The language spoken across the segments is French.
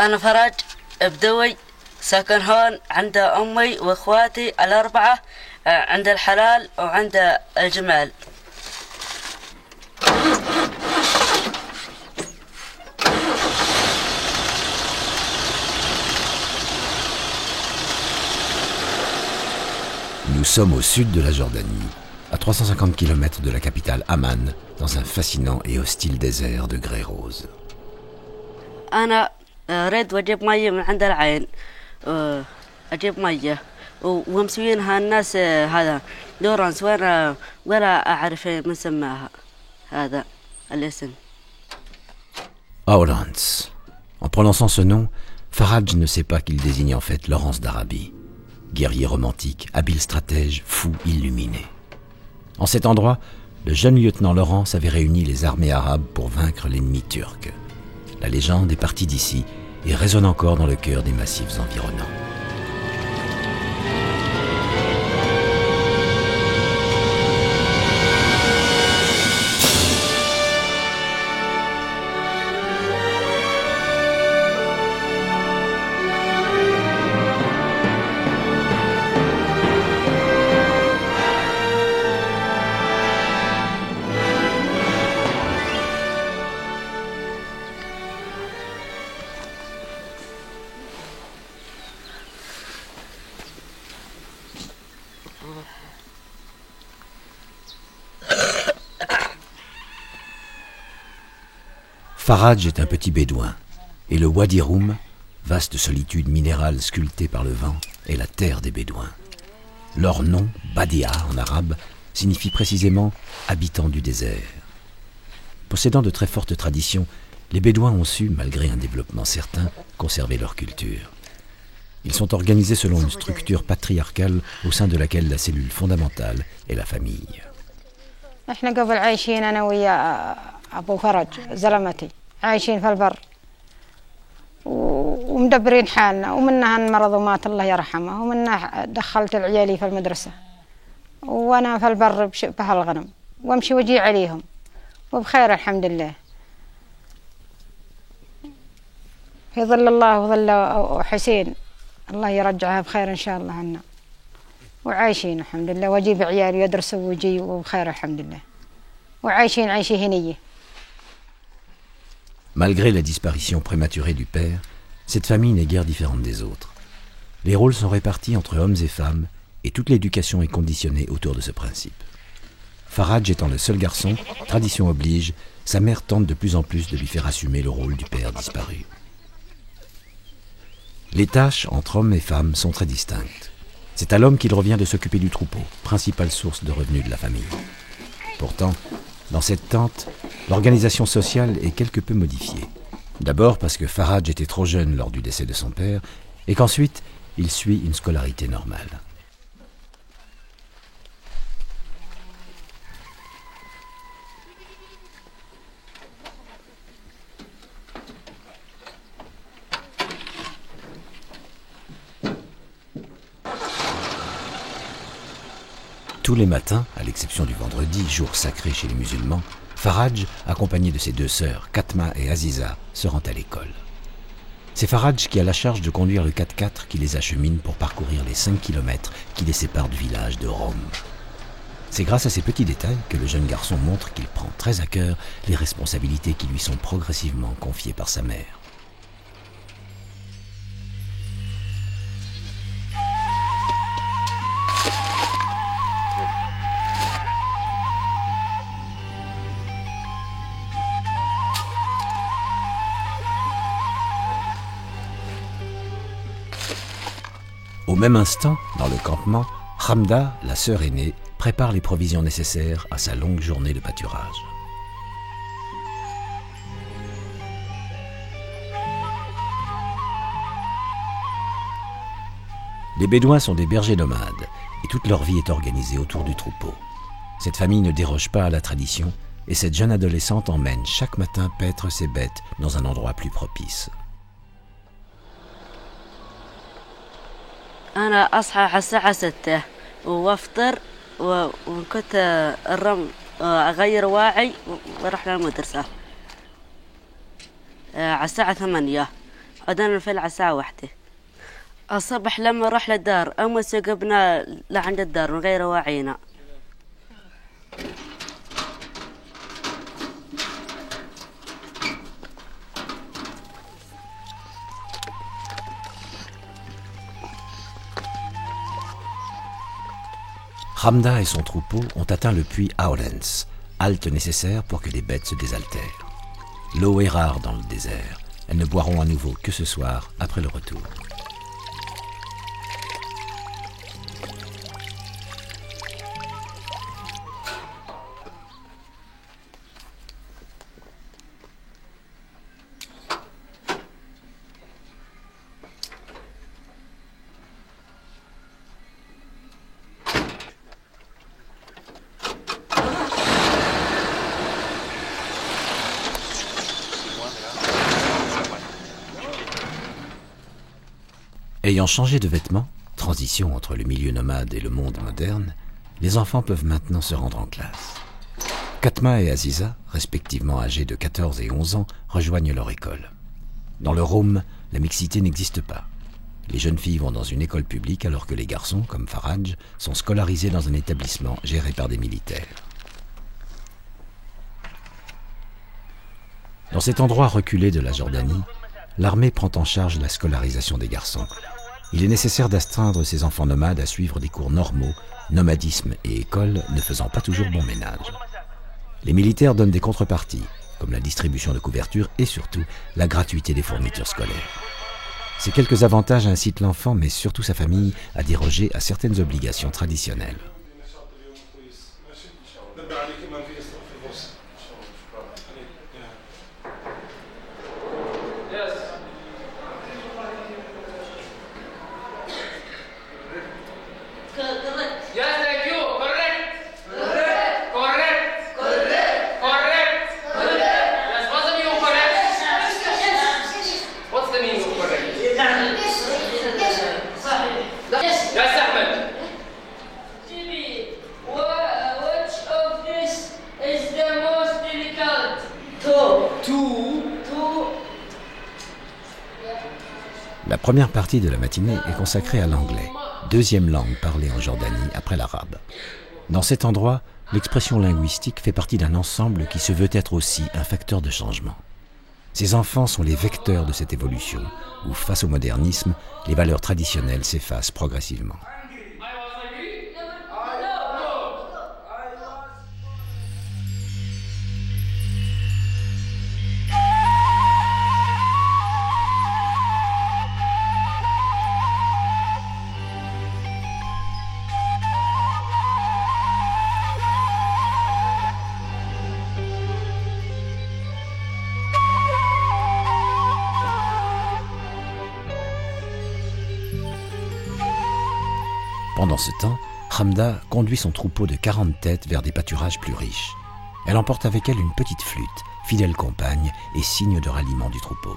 أنا فرج بدوي ساكن هون عند أمي وإخواتي الأربعة عند الحلال وعند الجمال. Nous sommes au sud de la Jordanie, à 350 km de la capitale Amman, dans un fascinant et hostile désert de grès rose. أنا ريد وأجيب مية من عند العين، أجيب مية ومسوينها الناس هذا دورانس ولا أعرف من سماها هذا الاسم. Aulans. En prononçant ce nom, Faraj ne sait pas qu'il désigne en fait Laurence d'Arabie. Guerrier romantique, habile stratège, fou illuminé. En cet endroit, le jeune lieutenant Laurence avait réuni les armées arabes pour vaincre l'ennemi turc. La légende est partie d'ici et résonne encore dans le cœur des massifs environnants. Faraj est un petit bédouin, et le Wadi Rum, vaste solitude minérale sculptée par le vent, est la terre des bédouins. Leur nom, Badia en arabe, signifie précisément « habitants du désert ». Possédant de très fortes traditions, les bédouins ont su, malgré un développement certain, conserver leur culture. Ils sont organisés selon une structure patriarcale au sein de laquelle la cellule fondamentale est la famille. أبو فرج زلمتي عايشين في البر ومدبرين حالنا ومنها المرض ومات الله يرحمه ومنها دخلت العيالي في المدرسة وأنا في البر بهالغنم وامشي وجي عليهم وبخير الحمد لله في ظل الله وظل حسين الله يرجعها بخير إن شاء الله عنا وعايشين الحمد لله وأجيب عيالي يدرسوا ويجي وبخير الحمد لله وعايشين عيشة هنية. Malgré la disparition prématurée du père, cette famille n'est guère différente des autres. Les rôles sont répartis entre hommes et femmes et toute l'éducation est conditionnée autour de ce principe. Faraj étant le seul garçon, tradition oblige, sa mère tente de plus en plus de lui faire assumer le rôle du père disparu. Les tâches entre hommes et femmes sont très distinctes. C'est à l'homme qu'il revient de s'occuper du troupeau, principale source de revenus de la famille. Pourtant, dans cette tente, l'organisation sociale est quelque peu modifiée. D'abord parce que Faraj était trop jeune lors du décès de son père et qu'ensuite, il suit une scolarité normale. Tous les matins, à l'exception du vendredi, jour sacré chez les musulmans, Faraj, accompagné de ses deux sœurs, Katma et Aziza, se rend à l'école. C'est Faraj qui a la charge de conduire le 4x4 qui les achemine pour parcourir les 5 km qui les séparent du village de Rome. C'est grâce à ces petits détails que le jeune garçon montre qu'il prend très à cœur les responsabilités qui lui sont progressivement confiées par sa mère. Au même instant, dans le campement, Hamda, la sœur aînée, prépare les provisions nécessaires à sa longue journée de pâturage. Les Bédouins sont des bergers nomades et toute leur vie est organisée autour du troupeau. Cette famille ne déroge pas à la tradition et cette jeune adolescente emmène chaque matin paître ses bêtes dans un endroit plus propice. أنا أصحى على الساعة 6 وأفطر وكنت الرمل أغير واعي ورحنا المدرسة على الساعة 8 عدنا الفلعة ساعة واحدة. الصبح لما رح للدار أما سقبنا لعند الدار من غير واعينا. Hamda et son troupeau ont atteint le puits Aulens, halte nécessaire pour que les bêtes se désaltèrent. L'eau est rare dans le désert. Elles ne boiront à nouveau que ce soir, après le retour. Ayant changé de vêtements, transition entre le milieu nomade et le monde moderne, les enfants peuvent maintenant se rendre en classe. Katma et Aziza, respectivement âgés de 14 et 11 ans, rejoignent leur école. Dans le Roum, la mixité n'existe pas. Les jeunes filles vont dans une école publique alors que les garçons, comme Faraj, sont scolarisés dans un établissement géré par des militaires. Dans cet endroit reculé de la Jordanie, l'armée prend en charge la scolarisation des garçons. Il est nécessaire d'astreindre ces enfants nomades à suivre des cours normaux, nomadisme et école ne faisant pas toujours bon ménage. Les militaires donnent des contreparties, comme la distribution de couvertures et surtout la gratuité des fournitures scolaires. Ces quelques avantages incitent l'enfant, mais surtout sa famille, à déroger à certaines obligations traditionnelles. La première partie de la matinée est consacrée à l'anglais, deuxième langue parlée en Jordanie après l'arabe. Dans cet endroit, l'expression linguistique fait partie d'un ensemble qui se veut être aussi un facteur de changement. Ces enfants sont les vecteurs de cette évolution, où face au modernisme, les valeurs traditionnelles s'effacent progressivement. Pendant ce temps, Hamda conduit son troupeau de 40 têtes vers des pâturages plus riches. Elle emporte avec elle une petite flûte, fidèle compagne et signe de ralliement du troupeau.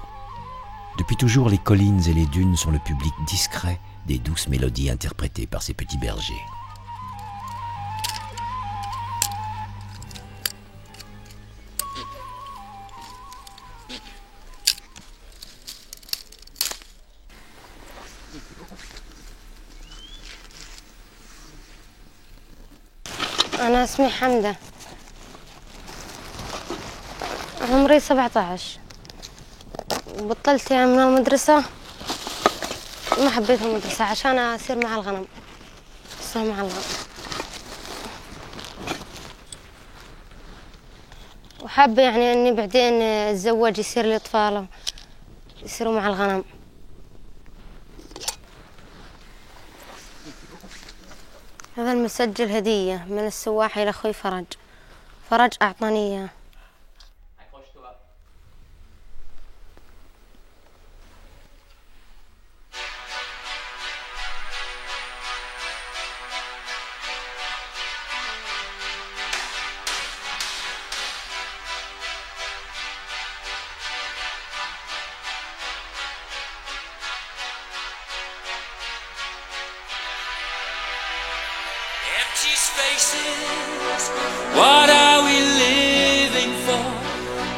Depuis toujours, les collines et les dunes sont le public discret des douces mélodies interprétées par ces petits bergers. أنا اسمي حمدة، عمري 17. بطلت يعني من المدرسة، ما حبيت المدرسة عشان أصير مع الغنم، أصير مع الغنم. وحابة يعني إني بعدين أتزوج يصير لي أطفال يصيروا مع الغنم. هذا المسجل هدية من السواح إلى أخوي فرج. فرج أعطاني إياه. Empty spaces, what are we living for?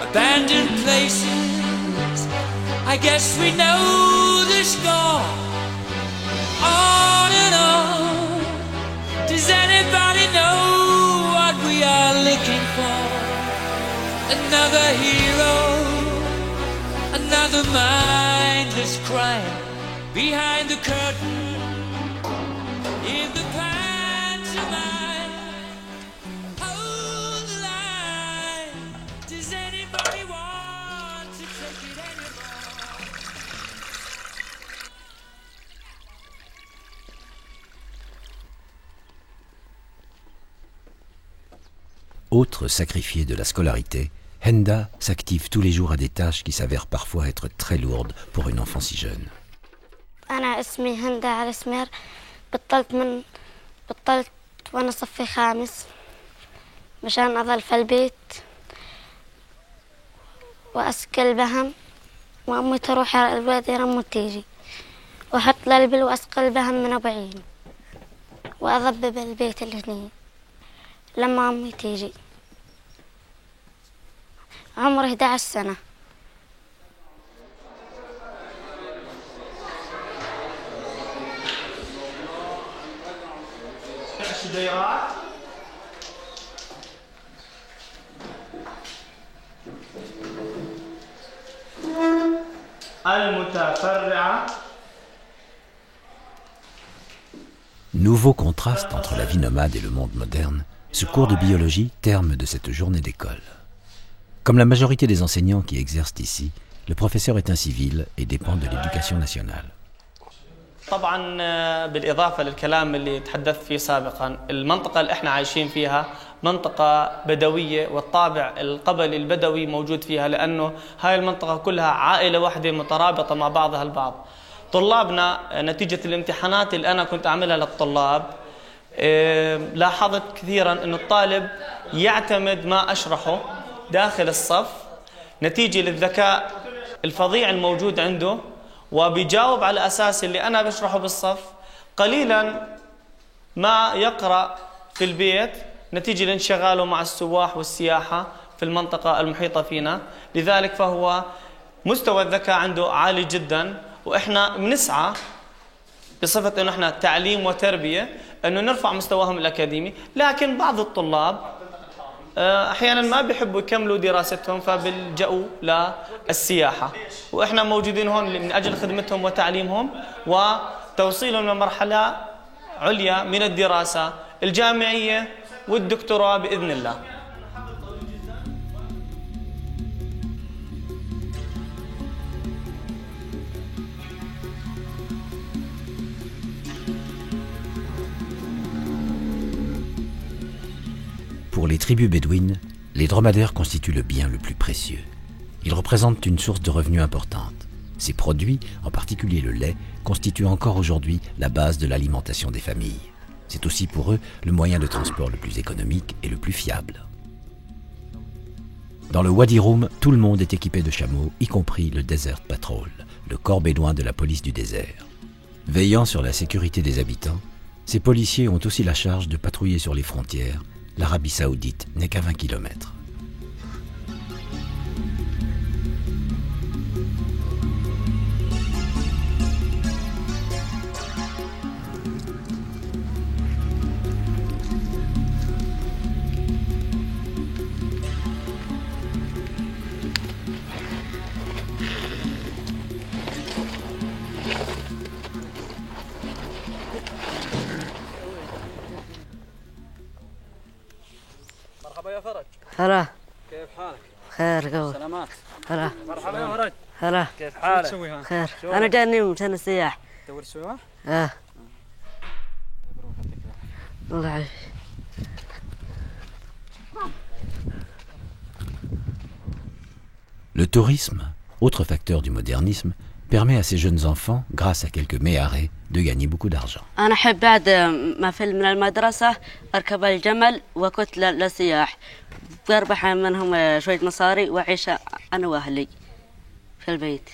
Abandoned places, I I guess we know the score. On and on. Does anybody know what we are looking for? Another hero, another mindless crime behind the curtain in the pantomime. Hold the line. Does anybody want to take it anymore? Autre sacrifiée de la scolarité, Henda s'active tous les jours à des tâches qui s'avèrent parfois être très lourdes pour une enfant si jeune. أنا اسمي هندة علي سمير. بطلت وأنا صفي خامس مشان أظل في البيت وأسكل بهم، وأمي تروح على الوادي رم وتيجي، وأحط للبل وأسقل بهم من أبعين، وأضبب البيت اللي هني لما أمي تيجي. عمري 11 سنة. الشجيرات المتفرعة. Nouveau contraste entre la vie nomade et le monde moderne, ce cours de biologie terme de cette journée d'école. Comme la majorité des enseignants qui exercent ici, le professeur est un civil et dépend de l'éducation nationale. طبعا بالإضافة للكلام اللي تحدثت فيه سابقا، المنطقة اللي احنا عايشين فيها منطقة بدوية، والطابع القبلي البدوي موجود فيها، لأنه هاي المنطقة كلها عائلة واحدة مترابطة مع بعضها البعض. طلابنا نتيجة الامتحانات اللي أنا كنت أعملها للطلاب، لاحظت كثيرا أن الطالب يعتمد ما أشرحه داخل الصف نتيجة للذكاء الفظيع الموجود عنده، وبيجاوب على أساس اللي أنا بشرحه بالصف. قليلا ما يقرأ في البيت نتيجة لانشغاله مع السواح والسياحة في المنطقة المحيطة فينا، لذلك فهو مستوى الذكاء عنده عالي جدا. وإحنا بنسعى بصفة أنه إحنا تعليم وتربية أنه نرفع مستواهم الأكاديمي، لكن بعض الطلاب أحيانا ما بيحبوا يكملوا دراستهم فبيلجأوا للسياحة، وإحنا موجودين هون من أجل خدمتهم وتعليمهم وتوصيلهم لمرحلة عليا من الدراسة الجامعية والدكتوراه بإذن الله. Pour les tribus bédouines, les dromadaires constituent le bien le plus précieux. Ils représentent une source de revenus importante. Ces produits, en particulier le lait, constituent encore aujourd'hui la base de l'alimentation des familles. C'est aussi pour eux le moyen de transport le plus économique et le plus fiable. Dans le Wadi Rum, tout le monde est équipé de chameaux, y compris le Desert Patrol, le corps bédouin de la police du désert. Veillant sur la sécurité des habitants, ces policiers ont aussi la charge de patrouiller sur les frontières. L'Arabie Saoudite n'est qu'à 20 km. يا فرج. هلا. كيف حالك؟ خير قوي. سلامات. هلا. مرحبا يا فرج. هلا. كيف حالك؟ شو تسوي هون؟ خير. أنا جاني مشان السياح. تدور السياح؟ الله يعافيك. Le tourisme, autre facteur du modernisme, permet à ces jeunes enfants, grâce à quelques méharés, de gagner beaucoup d'argent. أنا أحب بعد ما في من المدرسة أركب الجمل وكنت للسياح، وأربح منهم شوية مصاري وأعيش أنا وأهلي في البيت.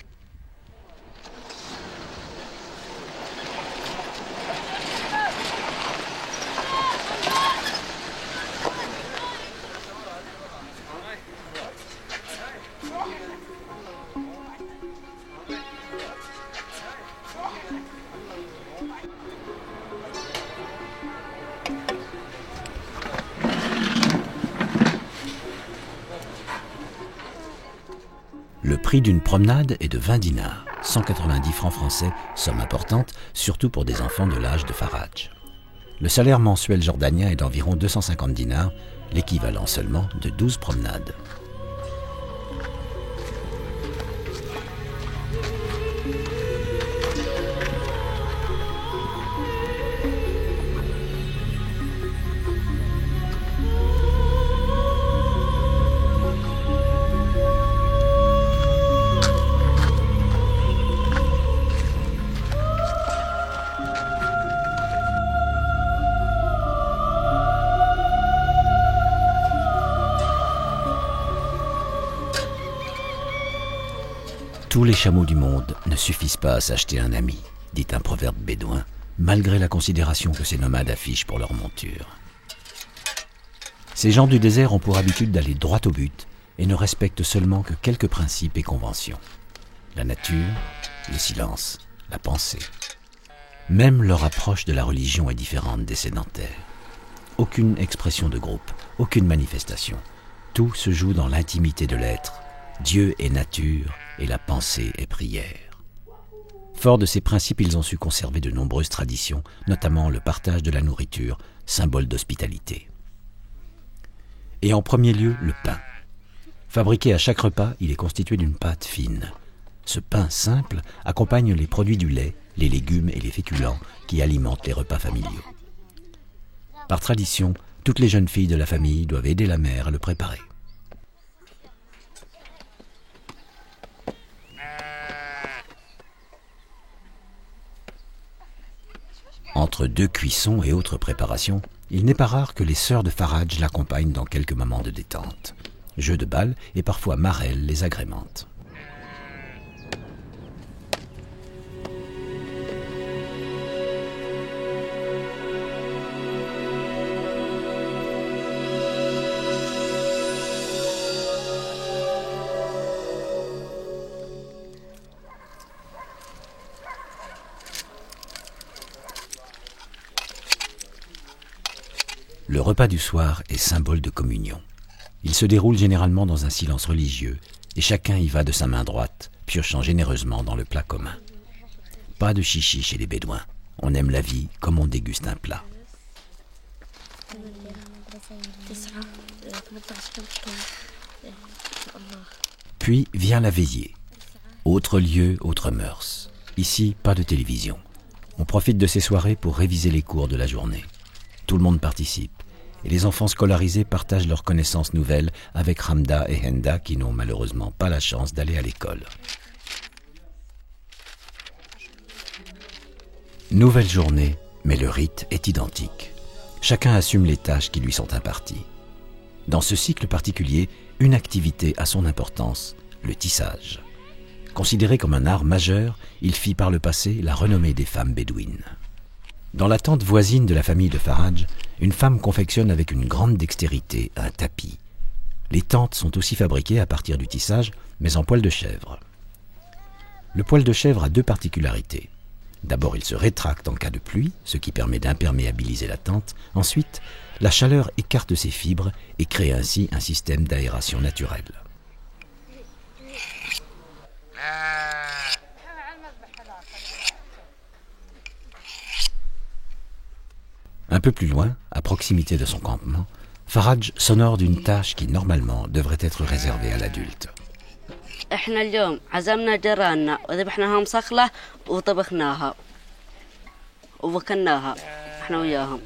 prix d'une promenade est de 20 dinars, 190 francs français, somme importante, surtout pour des enfants de l'âge de Faraj. Le salaire mensuel jordanien est d'environ 250 dinars, l'équivalent seulement de 12 promenades. Tous les chameaux du monde ne suffisent pas à s'acheter un ami, dit un proverbe bédouin, malgré la considération que ces nomades affichent pour leur monture. Ces gens du désert ont pour habitude d'aller droit au but et ne respectent seulement que quelques principes et conventions. La nature, le silence, la pensée. Même leur approche de la religion est différente des sédentaires. Aucune expression de groupe, aucune manifestation. Tout se joue dans l'intimité de l'être. Dieu est nature et la pensée est prière. Forts de ces principes, ils ont su conserver de nombreuses traditions, notamment le partage de la nourriture, symbole d'hospitalité. Et en premier lieu, le pain. Fabriqué à chaque repas, il est constitué d'une pâte fine. Ce pain simple accompagne les produits du lait, les légumes et les féculents qui alimentent les repas familiaux. Par tradition, toutes les jeunes filles de la famille doivent aider la mère à le préparer. Entre deux cuissons et autres préparations, il n'est pas rare que les sœurs de Faraj l'accompagnent dans quelques moments de détente. Jeux de balle et parfois marelles les agrémentent. Le repas du soir est symbole de communion. Il se déroule généralement dans un silence religieux et chacun y va de sa main droite, piochant généreusement dans le plat commun. Pas de chichi chez les Bédouins. On aime la vie comme on déguste un plat. Puis vient la veillée. Autre lieu, autre mœurs. Ici, pas de télévision. On profite de ces soirées pour réviser les cours de la journée. Tout le monde participe, et les enfants scolarisés partagent leurs connaissances nouvelles avec Hamda et Henda qui n'ont malheureusement pas la chance d'aller à l'école. Nouvelle journée, mais le rite est identique. Chacun assume les tâches qui lui sont imparties. Dans ce cycle particulier, une activité a son importance, le tissage. Considéré comme un art majeur, il fit par le passé la renommée des femmes bédouines. Dans la tente voisine de la famille de Faraj, une femme confectionne avec une grande dextérité un tapis. Les tentes sont aussi fabriquées à partir du tissage, mais en poil de chèvre. Le poil de chèvre a deux particularités. D'abord, il se rétracte en cas de pluie, ce qui permet d'imperméabiliser la tente. Ensuite, la chaleur écarte ses fibres et crée ainsi un système d'aération naturelle. Un peu plus loin, à proximité de son campement, Faraj s'honore d'une tâche qui normalement devrait être réservée à l'adulte. احنا اليوم عزمنا جيراننا وذبحناهم صخلة وطبخناها ووكلناها احنا وياهم.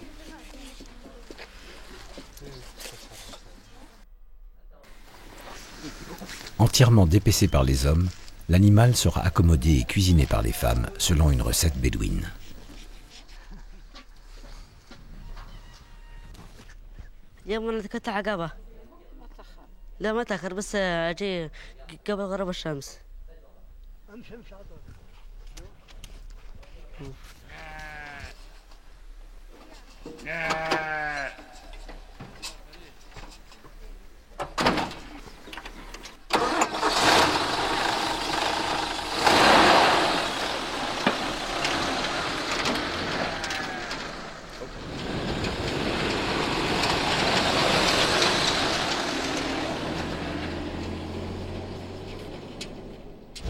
Entièrement dépecé par les hommes, l'animal sera accommodé et cuisiné par les femmes selon une recette bédouine. يوم انا كنت عقبة لا ما تاخر بس اجي قبل غروب الشمس.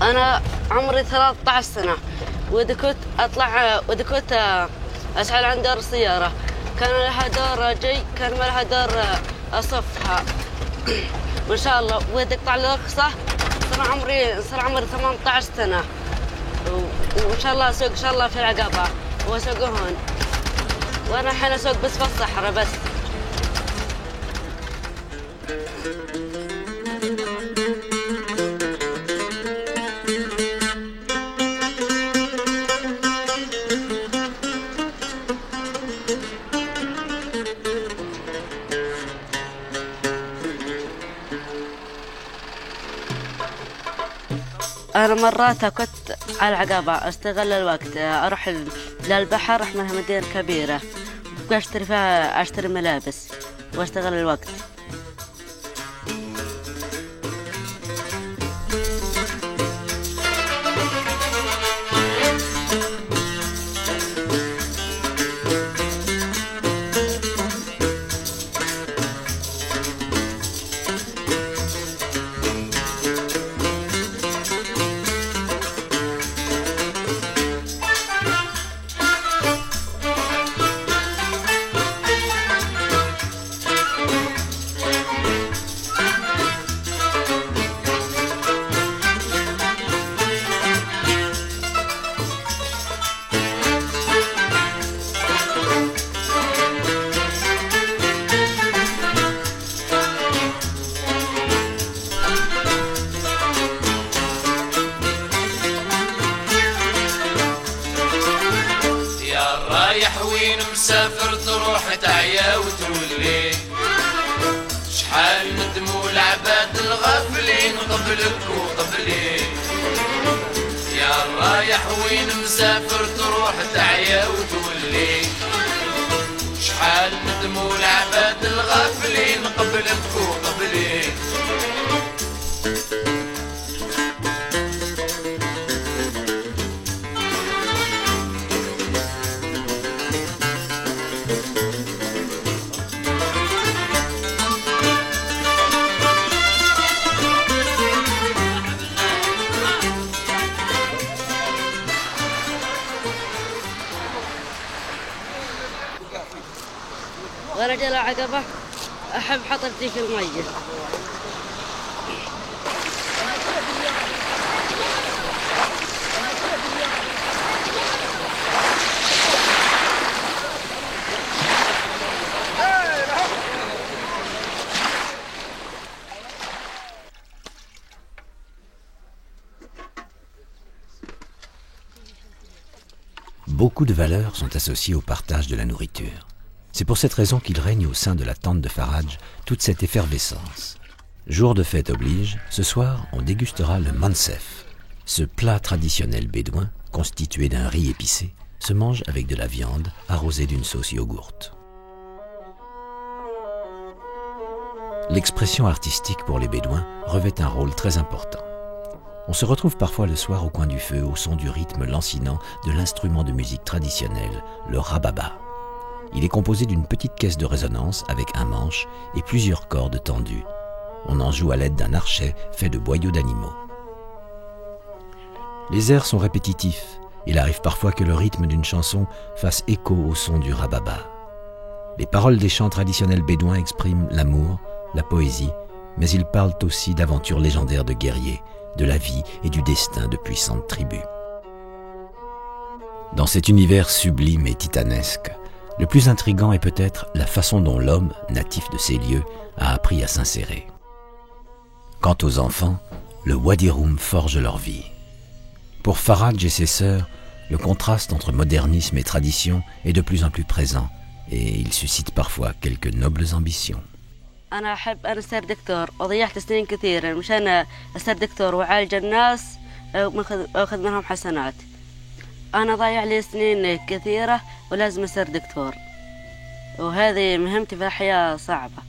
أنا عمري 13 سنة، وإذا كنت أشعل عن دور السيارة، كان لها دور جي، كان ما لها دور أصفها. وإن شاء الله وإذا قطع الرخصة صار عمري 18 سنة، وإن شاء الله أسوق إن شاء الله في العقبة وأسوق هون، وأنا الحين أسوق بس في الصحراء بس. أنا مرات كنت على العقبة أستغل الوقت، أروح للبحر، أروح منها مدينة كبيرة أشتري ملابس وأستغل الوقت. وين مسافر تروح تعيا وتولي، شحال ندموا العباد الغافلين قبلك وقبلي. يا رايح وين مسافر تروح تعيا وتولي، شحال ندموا العباد الغافلين قبلك وقبلي. ورجل العقبة أحب حطبتي في المية. Beaucoup de valeurs sont associées au partage de la nourriture. C'est pour cette raison qu'il règne au sein de la tente de Faraj toute cette effervescence. Jour de fête oblige, ce soir on dégustera le mansef. Ce plat traditionnel bédouin, constitué d'un riz épicé, se mange avec de la viande arrosée d'une sauce yogourt. L'expression artistique pour les bédouins revêt un rôle très important. On se retrouve parfois le soir au coin du feu au son du rythme lancinant de l'instrument de musique traditionnel, le rababa. Il est composé d'une petite caisse de résonance avec un manche et plusieurs cordes tendues. On en joue à l'aide d'un archet fait de boyaux d'animaux. Les airs sont répétitifs. Il arrive parfois que le rythme d'une chanson fasse écho au son du rababa. Les paroles des chants traditionnels bédouins expriment l'amour, la poésie, mais ils parlent aussi d'aventures légendaires de guerriers, de la vie et du destin de puissantes tribus. Dans cet univers sublime et titanesque, le plus intrigant est peut-être la façon dont l'homme, natif de ces lieux, a appris à s'insérer. Quant aux enfants, le Wadi Rum forge leur vie. Pour Faraj et ses sœurs, le contraste entre modernisme et tradition est de plus en plus présent et il suscite parfois quelques nobles ambitions. أنا أحب أن أصير دكتور وضيعت سنين كثيرة مشان أصير دكتور وأعالج الناس وأخذ منهم حسنات. أنا ضايع لي سنين كثيرة ولازم أصير دكتور، وهذه مهمتي في الحياة صعبة.